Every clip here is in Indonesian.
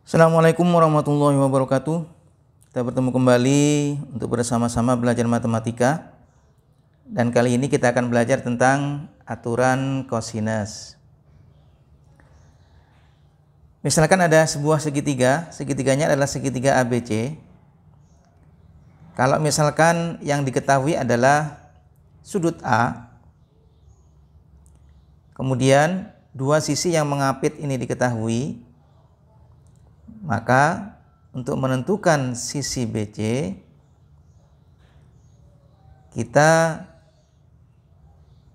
Assalamualaikum warahmatullahi wabarakatuh. Kita bertemu kembali untuk bersama-sama belajar matematika. Dan kali ini kita akan belajar tentang aturan kosinus. Misalkan ada sebuah segitiga, segitiganya adalah segitiga ABC. Kalau misalkan yang diketahui adalah sudut A, kemudian dua sisi yang mengapit ini diketahui, maka untuk menentukan sisi BC, kita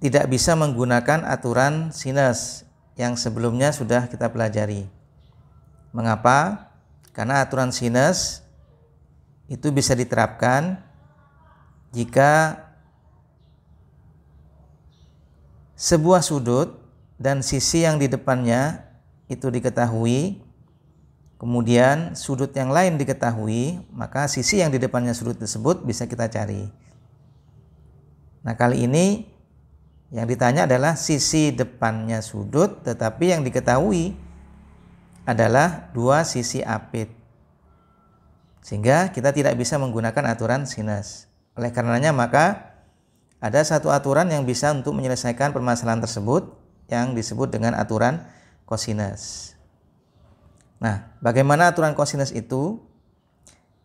tidak bisa menggunakan aturan sinus yang sebelumnya sudah kita pelajari. Mengapa? Karena aturan sinus itu bisa diterapkan jika sebuah sudut dan sisi yang di depannya itu diketahui, kemudian sudut yang lain diketahui, maka sisi yang di depannya sudut tersebut bisa kita cari. Nah, kali ini yang ditanya adalah sisi depannya sudut, tetapi yang diketahui adalah dua sisi apit. Sehingga kita tidak bisa menggunakan aturan sinus. Oleh karenanya maka ada satu aturan yang bisa untuk menyelesaikan permasalahan tersebut yang disebut dengan aturan kosinus. Nah, bagaimana aturan kosinus itu?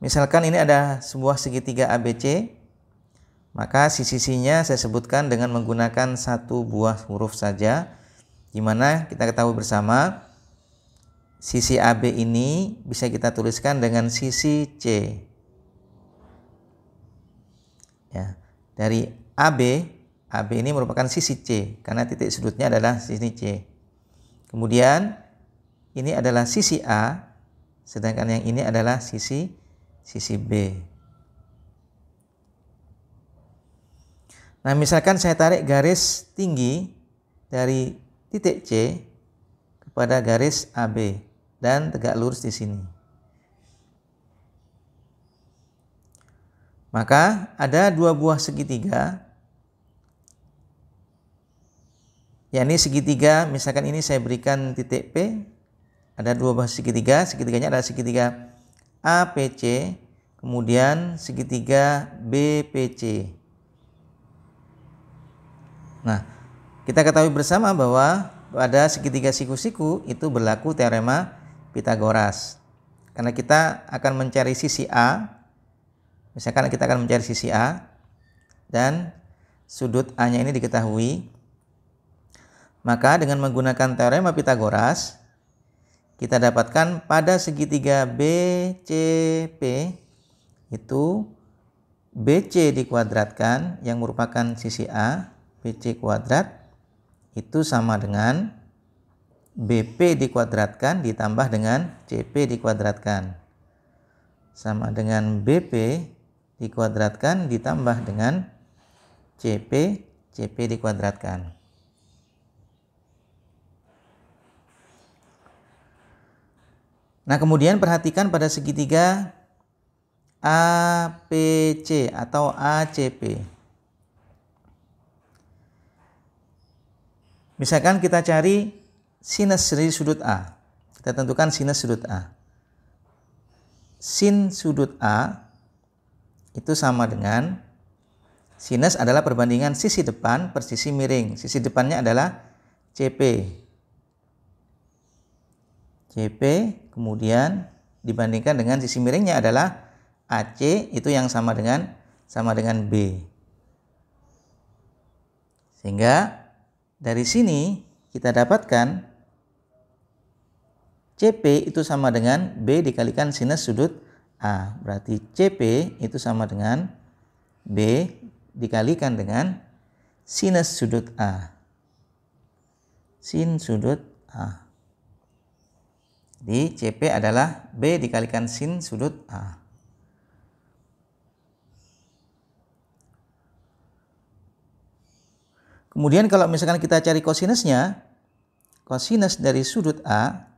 Misalkan ini ada sebuah segitiga ABC, maka sisi-sisinya saya sebutkan dengan menggunakan satu buah huruf saja, di mana kita ketahui bersama sisi AB ini bisa kita tuliskan dengan sisi C. Ya, dari AB ini merupakan sisi C karena titik sudutnya adalah sisi C. Kemudian ini adalah sisi A, sedangkan yang ini adalah sisi B. Nah, misalkan saya tarik garis tinggi dari titik C kepada garis AB dan tegak lurus di sini. Maka ada dua buah segitiga, yakni segitiga, misalkan ini saya berikan titik P. Ada dua buah segitiga, segitiganya adalah segitiga APC, kemudian segitiga BPC. Nah, kita ketahui bersama bahwa pada segitiga siku-siku itu berlaku teorema Pitagoras. Karena kita akan mencari sisi A, misalkan kita akan mencari sisi A, dan sudut A-nya ini diketahui, maka dengan menggunakan teorema Pitagoras, kita dapatkan pada segitiga BCP itu BC dikuadratkan yang merupakan sisi A, BC kuadrat itu sama dengan BP dikuadratkan ditambah dengan CP dikuadratkan. Sama dengan BP dikuadratkan ditambah dengan CP dikuadratkan. Nah, kemudian perhatikan pada segitiga APC atau ACP. Misalkan kita cari sinus dari sudut A. Kita tentukan sinus sudut A. Sin sudut A itu sama dengan sinus adalah perbandingan sisi depan per sisi miring. Sisi depannya adalah CP, kemudian dibandingkan dengan sisi miringnya adalah AC, itu yang sama dengan B. Sehingga dari sini kita dapatkan CP itu sama dengan B dikalikan sinus sudut A. Berarti CP itu sama dengan B dikalikan dengan sinus sudut A. Sin sudut A. Jadi CP adalah B dikalikan sin sudut A. Kemudian kalau misalkan kita cari kosinusnya, kosinus dari sudut A,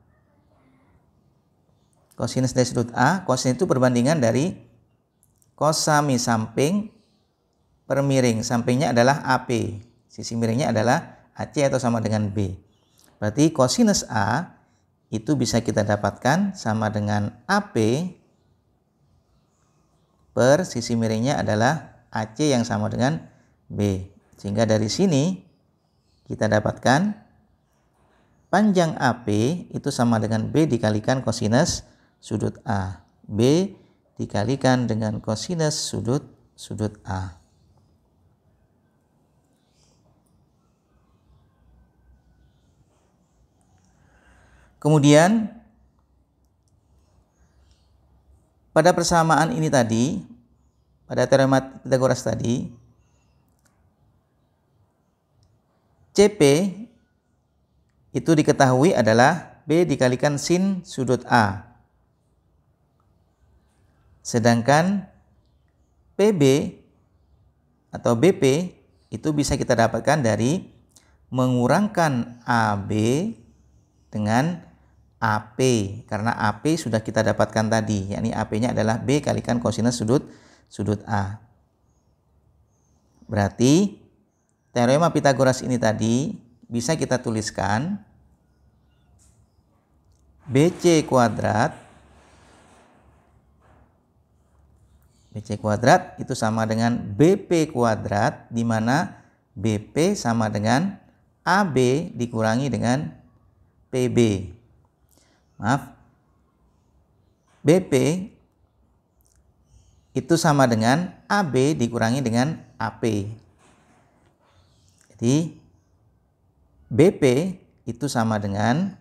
kosinus itu perbandingan dari kosami samping per miring. Sampingnya adalah AP, sisi miringnya adalah AC atau sama dengan B. Berarti kosinus A itu bisa kita dapatkan sama dengan AP per sisi miringnya adalah AC yang sama dengan B. Sehingga dari sini kita dapatkan panjang AP itu sama dengan B dikalikan kosinus sudut A. B dikalikan dengan kosinus sudut A. Kemudian pada persamaan ini tadi, pada teorema Pythagoras tadi, CP itu diketahui adalah B dikalikan sin sudut A. Sedangkan PB atau BP itu bisa kita dapatkan dari mengurangkan AB dengan AP, karena AP sudah kita dapatkan tadi, yakni AP-nya adalah B kalikan kosinus sudut A. Berarti teorema Pythagoras ini tadi bisa kita tuliskan BC kuadrat itu sama dengan BP kuadrat, di mana BP sama dengan AB dikurangi dengan PB. BP itu sama dengan AB dikurangi dengan AP. Jadi BP itu sama dengan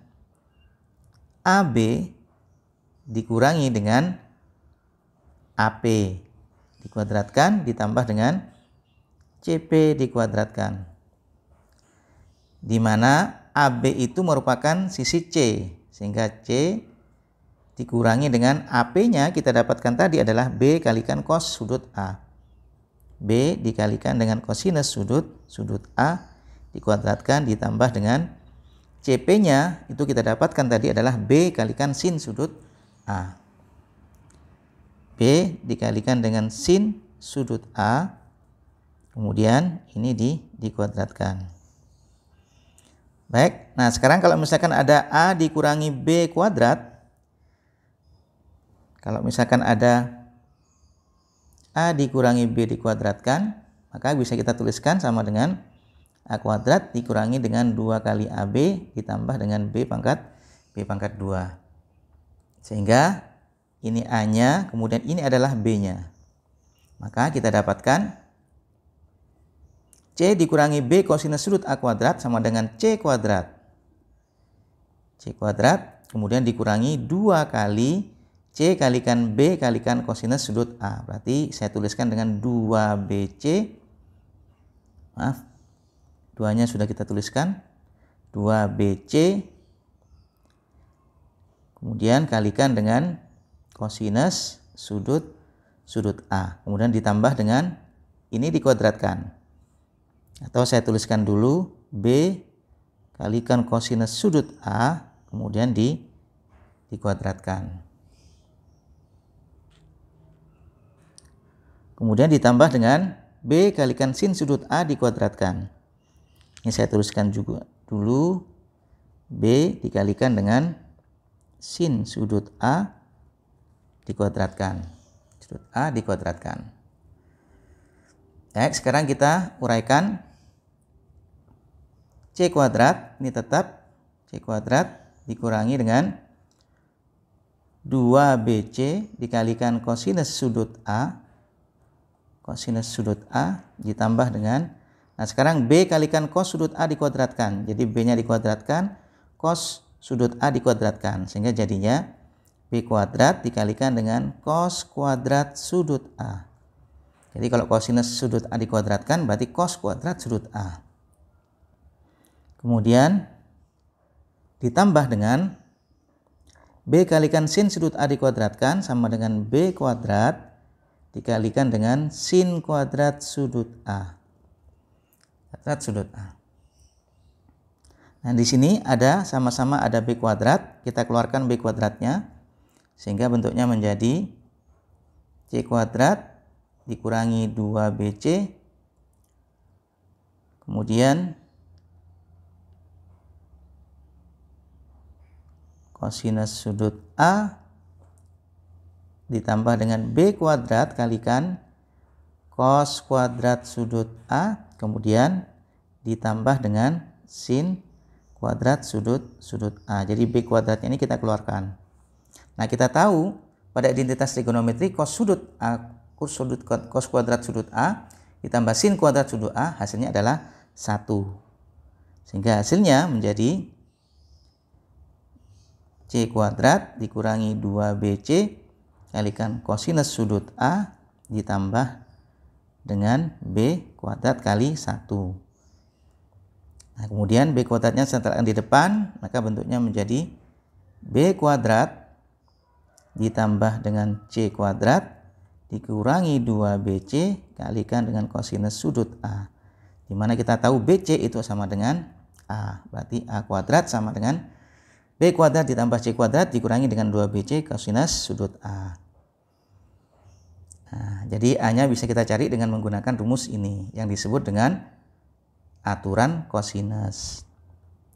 AB dikurangi dengan AP dikuadratkan ditambah dengan CP dikuadratkan, di mana AB itu merupakan sisi C, sehingga C dikurangi dengan AP-nya kita dapatkan tadi adalah B kalikan cos sudut A. B dikalikan dengan kosinus sudut A dikuadratkan ditambah dengan CP-nya itu kita dapatkan tadi adalah B kalikan sin sudut A. B dikalikan dengan sin sudut A, kemudian ini dikuadratkan. Baik, nah sekarang kalau misalkan ada A dikurangi B kuadrat, kalau misalkan ada A dikurangi B dikuadratkan, maka bisa kita tuliskan sama dengan A kuadrat dikurangi dengan 2 kali AB ditambah dengan B pangkat 2. Sehingga ini A-nya, kemudian ini adalah B-nya. Maka kita dapatkan C dikurangi B kosinus sudut A kuadrat sama dengan C kuadrat. C kuadrat kemudian dikurangi 2 kali C kalikan B kalikan kosinus sudut A. Berarti saya tuliskan dengan 2BC. Maaf, 2-nya sudah kita tuliskan. 2BC. Kemudian kalikan dengan kosinus sudut A. Kemudian ditambah dengan ini dikuadratkan. Atau saya tuliskan dulu B kalikan kosinus sudut A, kemudian dikuadratkan. Kemudian ditambah dengan B kalikan sin sudut A dikuadratkan. Ini saya tuliskan juga dulu B dikalikan dengan sin sudut A dikuadratkan. Sudut A dikuadratkan. Baik, sekarang kita uraikan C kuadrat, ini tetap C kuadrat dikurangi dengan 2BC dikalikan kosinus sudut A. Kosinus sudut A ditambah dengan, nah sekarang B kalikan cos sudut A dikuadratkan. Jadi B-nya dikuadratkan, cos sudut A dikuadratkan. Sehingga jadinya B kuadrat dikalikan dengan cos kuadrat sudut A. Jadi kalau kosinus sudut A dikuadratkan berarti cos kuadrat sudut A. Kemudian ditambah dengan B kalikan sin sudut A dikuadratkan sama dengan B kuadrat dikalikan dengan sin kuadrat sudut A. Kuadrat sudut A. Nah, di sini ada sama-sama ada B kuadrat, kita keluarkan B kuadratnya sehingga bentuknya menjadi C kuadrat dikurangi 2BC, kemudian kosinus sudut A ditambah dengan B kuadrat kalikan cos kuadrat sudut A, kemudian ditambah dengan sin kuadrat sudut A. Jadi B kuadratnya ini kita keluarkan. Nah, kita tahu pada identitas trigonometri cos kuadrat sudut A ditambah sin kuadrat sudut A hasilnya adalah 1. Sehingga hasilnya menjadi C kuadrat dikurangi 2BC kalikan kosinus sudut A ditambah dengan B kuadrat kali 1. Nah, kemudian B kuadratnya saya letakkan di depan, maka bentuknya menjadi B kuadrat ditambah dengan C kuadrat dikurangi 2BC kalikan dengan kosinus sudut A. Di mana kita tahu BC itu sama dengan A. Berarti A kuadrat sama dengan B kuadrat ditambah C kuadrat dikurangi dengan 2BC kosinus sudut A. Nah, jadi A-nya bisa kita cari dengan menggunakan rumus ini yang disebut dengan aturan kosinus.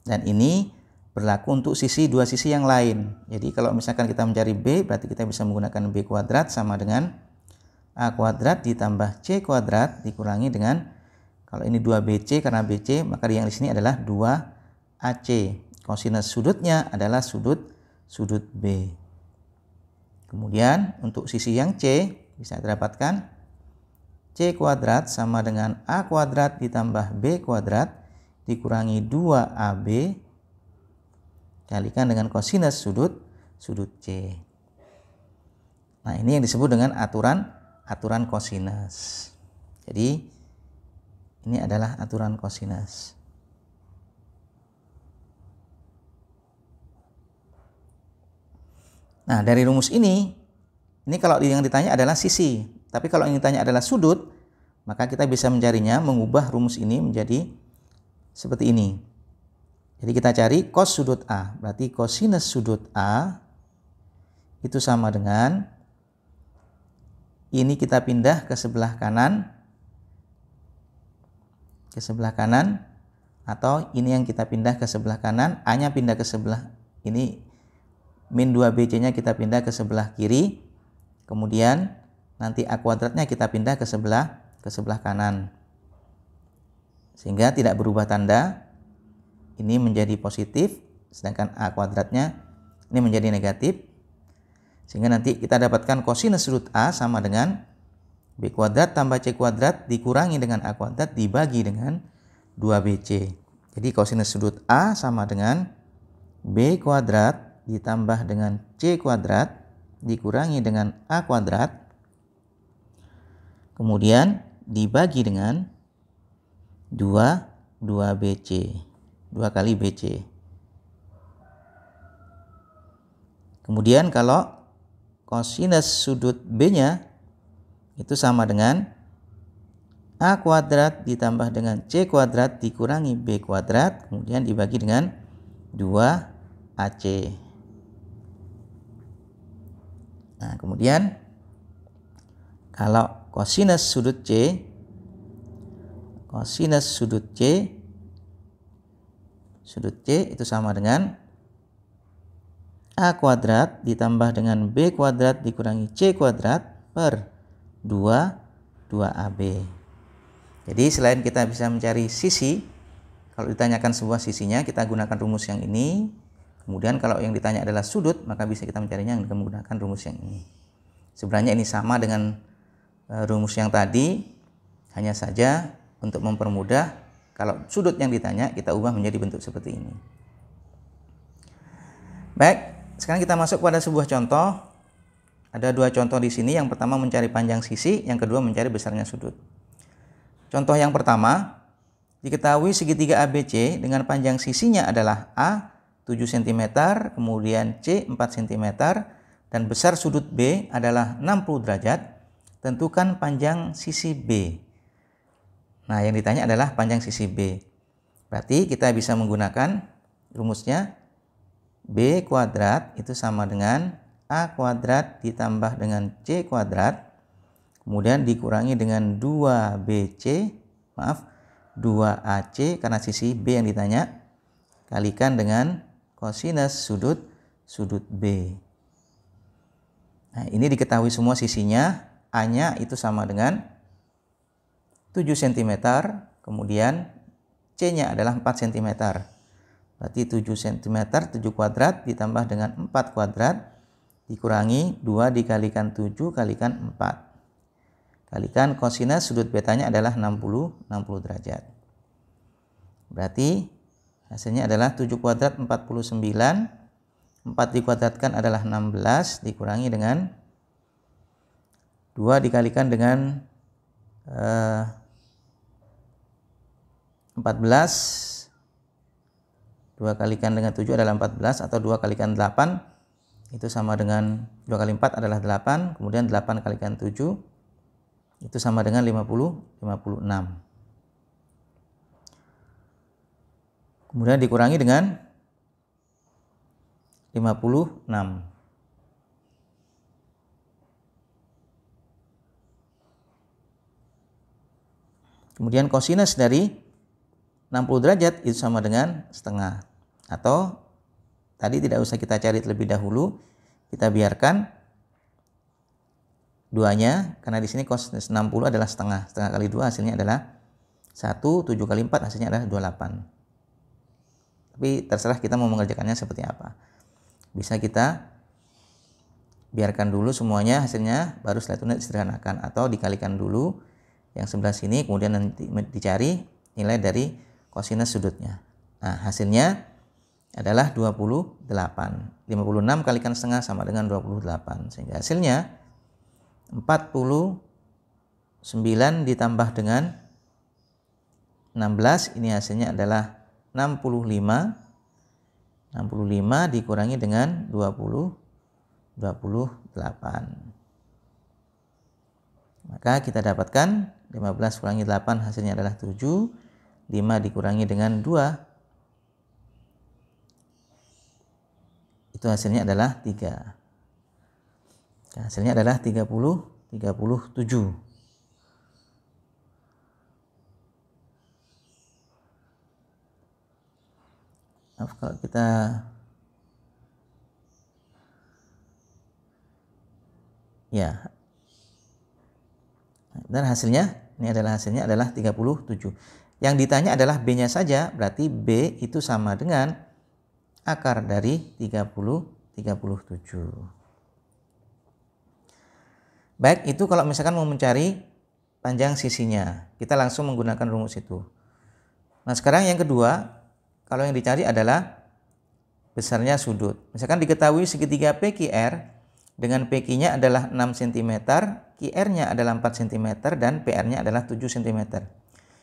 Dan ini berlaku untuk dua sisi yang lain. Jadi kalau misalkan kita mencari B, berarti kita bisa menggunakan B kuadrat sama dengan A kuadrat ditambah C kuadrat dikurangi dengan, kalau ini 2BC karena BC, maka yang di sini adalah 2AC. Kosinus sudutnya adalah sudut B. Kemudian untuk sisi yang C bisa didapatkan C kuadrat sama dengan A kuadrat ditambah B kuadrat dikurangi 2AB kalikan dengan kosinus sudut C. Nah, ini yang disebut dengan aturan kosinus. Jadi ini adalah aturan kosinus. Nah, dari rumus ini kalau yang ditanya adalah sisi, tapi kalau yang ditanya adalah sudut, maka kita bisa mencarinya mengubah rumus ini menjadi seperti ini. Jadi kita cari cos sudut A, berarti kosinus sudut A itu sama dengan ini kita pindah ke sebelah kanan, atau ini yang kita pindah ke sebelah kanan, A-nya pindah ke sebelah ini, min 2BC-nya kita pindah ke sebelah kiri. Kemudian nanti A kuadratnya kita pindah ke sebelah kanan. Sehingga tidak berubah tanda. Ini menjadi positif, sedangkan A kuadratnya ini menjadi negatif. Sehingga nanti kita dapatkan kosinus sudut A sama dengan B kuadrat tambah C kuadrat dikurangi dengan A kuadrat dibagi dengan 2BC. Jadi kosinus sudut A sama dengan B kuadrat ditambah dengan C kuadrat dikurangi dengan A kuadrat, kemudian dibagi dengan 2BC, 2 kali BC. Kemudian kalau kosinus sudut B-nya itu sama dengan A kuadrat ditambah dengan C kuadrat dikurangi B kuadrat, kemudian dibagi dengan 2AC. Nah, kemudian kalau kosinus sudut C itu sama dengan A kuadrat ditambah dengan B kuadrat dikurangi C kuadrat per 2AB. Jadi selain kita bisa mencari sisi, kalau ditanyakan sebuah sisinya kita gunakan rumus yang ini. Kemudian kalau yang ditanya adalah sudut, maka bisa kita mencarinya dengan menggunakan rumus yang ini. Sebenarnya ini sama dengan rumus yang tadi, hanya saja untuk mempermudah, kalau sudut yang ditanya kita ubah menjadi bentuk seperti ini. Baik, sekarang kita masuk pada sebuah contoh. Ada 2 contoh di sini. Yang pertama mencari panjang sisi, yang kedua mencari besarnya sudut. Contoh yang pertama, diketahui segitiga ABC dengan panjang sisinya adalah A 7 cm, kemudian C 4 cm, dan besar sudut B adalah 60 derajat. Tentukan panjang sisi B. Nah, yang ditanya adalah panjang sisi B. Berarti kita bisa menggunakan rumusnya B kuadrat itu sama dengan A kuadrat ditambah dengan C kuadrat, kemudian dikurangi dengan 2AC karena sisi B yang ditanya, kalikan dengan kosinus sudut B. Nah, ini diketahui semua sisinya, A-nya itu sama dengan 7 cm, kemudian C-nya adalah 4 cm. Berarti 7 cm, 7 kuadrat ditambah dengan 4 kuadrat dikurangi 2 dikalikan 7 kalikan 4. Kalikan kosinus sudut betanya adalah 60 derajat. Berarti hasilnya adalah 7 kuadrat 49, 4 dikuadratkan adalah 16 dikurangi dengan 2 dikalikan dengan 14, 2 kalikan dengan 7 adalah 14, atau 2 kalikan 8 itu sama dengan 2 kali 4 adalah 8, kemudian 8 kalikan 7 itu sama dengan 56. Kemudian dikurangi dengan 56. Kemudian kosinus dari 60 derajat itu sama dengan setengah. Atau tadi tidak usah kita cari terlebih dahulu, kita biarkan duanya, karena di sini kosinus 60 adalah setengah. Setengah kali 2 hasilnya adalah 1, 7 kali 4 hasilnya adalah 28. Tapi terserah kita mau mengerjakannya seperti apa. Bisa kita biarkan dulu semuanya hasilnya, baru setelah itu disederhanakan, atau dikalikan dulu yang sebelah sini, kemudian nanti dicari nilai dari kosinus sudutnya. Nah, hasilnya adalah 28. 56 kalikan setengah sama dengan 28. Sehingga hasilnya 49 ditambah dengan 16, ini hasilnya adalah 65. 65 dikurangi dengan 28. Maka kita dapatkan 15 kurangi 8 hasilnya adalah 7. 5 dikurangi dengan 2 itu hasilnya adalah 3. Hasilnya adalah 37. Maaf kalau kita ya. Dan hasilnya adalah 37. Yang ditanya adalah B-nya saja, berarti B itu sama dengan akar dari 37. Baik, itu kalau misalkan mau mencari panjang sisinya, kita langsung menggunakan rumus itu. Nah, sekarang yang kedua, kalau yang dicari adalah besarnya sudut. Misalkan diketahui segitiga PQR dengan PQ-nya adalah 6 cm, QR-nya adalah 4 cm, dan PR-nya adalah 7 cm.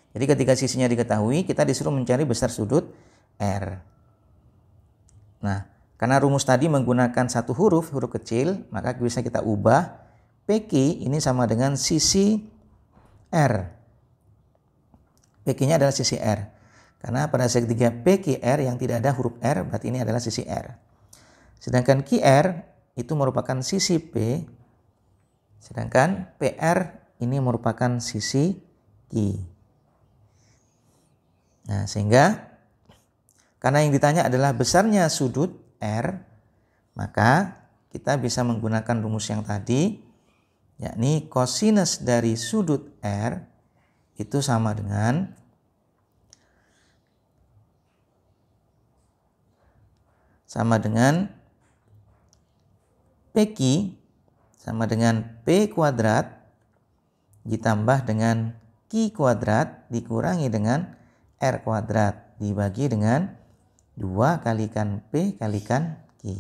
Jadi ketika sisinya diketahui, kita disuruh mencari besar sudut R. Nah, karena rumus tadi menggunakan satu huruf kecil, maka bisa kita ubah PQ ini sama dengan sisi R. PQ-nya adalah sisi R. Karena pada segitiga PQR yang tidak ada huruf R, berarti ini adalah sisi R. Sedangkan QR itu merupakan sisi P, sedangkan PR ini merupakan sisi Q. Nah, sehingga karena yang ditanya adalah besarnya sudut R, maka kita bisa menggunakan rumus yang tadi, yakni kosinus dari sudut R itu sama dengan PQ sama dengan P kuadrat ditambah dengan Q kuadrat dikurangi dengan R kuadrat dibagi dengan 2 kalikan P kalikan Q.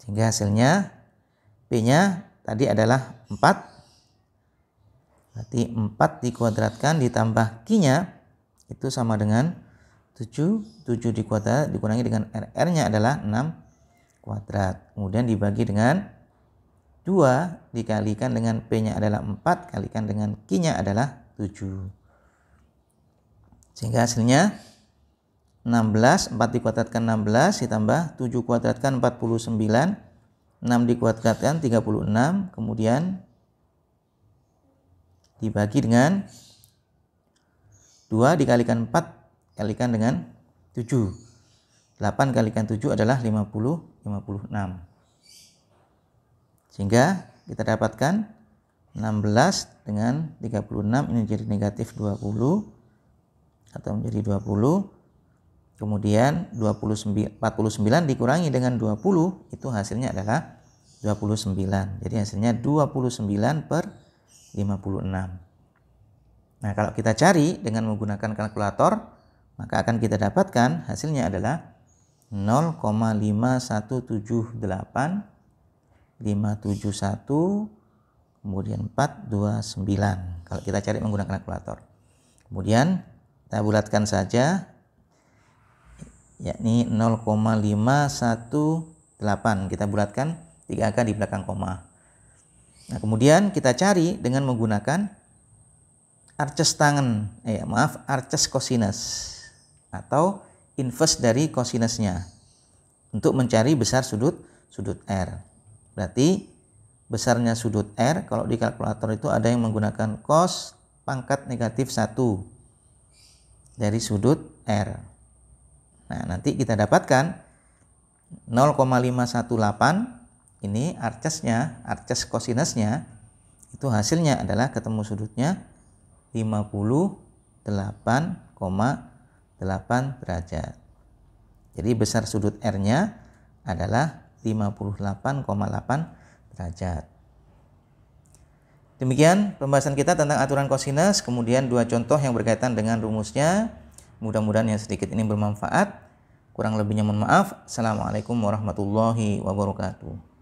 Sehingga hasilnya P-nya tadi adalah 4. Berarti 4 dikuadratkan ditambah Q-nya itu sama dengan 7. 7 dikuadrat dikurangi dengan R. R-nya adalah 6 kuadrat. Kemudian dibagi dengan 2 dikalikan dengan P-nya adalah 4 kalikan dengan Q-nya adalah 7. Sehingga hasilnya 16, 4 dikuadratkan 16 ditambah 7 kuadratkan 49, 6 dikuadratkan 36, kemudian dibagi dengan 2 dikalikan 4 kalikan dengan 7. 8 kalikan 7 adalah 56. Sehingga kita dapatkan 16 dengan 36 ini jadi negatif 20 atau menjadi 20. Kemudian 49 dikurangi dengan 20 itu hasilnya adalah 29. Jadi hasilnya 29/56. Nah, kalau kita cari dengan menggunakan kalkulator, maka akan kita dapatkan hasilnya adalah 0,5178 571 kemudian 429 kalau kita cari menggunakan kalkulator. Kemudian kita bulatkan saja, yakni 0,518 kita bulatkan 3 angka di belakang koma. Nah, kemudian kita cari dengan menggunakan arces arces cosinus atau inverse dari cosinusnya untuk mencari besar sudut R. Berarti besarnya sudut R kalau di kalkulator itu ada yang menggunakan cos pangkat negatif 1 dari sudut R. Nah, nanti kita dapatkan 0,518 ini arces cosinusnya itu hasilnya adalah ketemu sudutnya 58,8 derajat. Jadi besar sudut R-nya adalah 58,8 derajat. Demikian pembahasan kita tentang aturan kosinus, kemudian 2 contoh yang berkaitan dengan rumusnya. Mudah-mudahan yang sedikit ini bermanfaat. Kurang lebihnya mohon maaf. Assalamualaikum warahmatullahi wabarakatuh.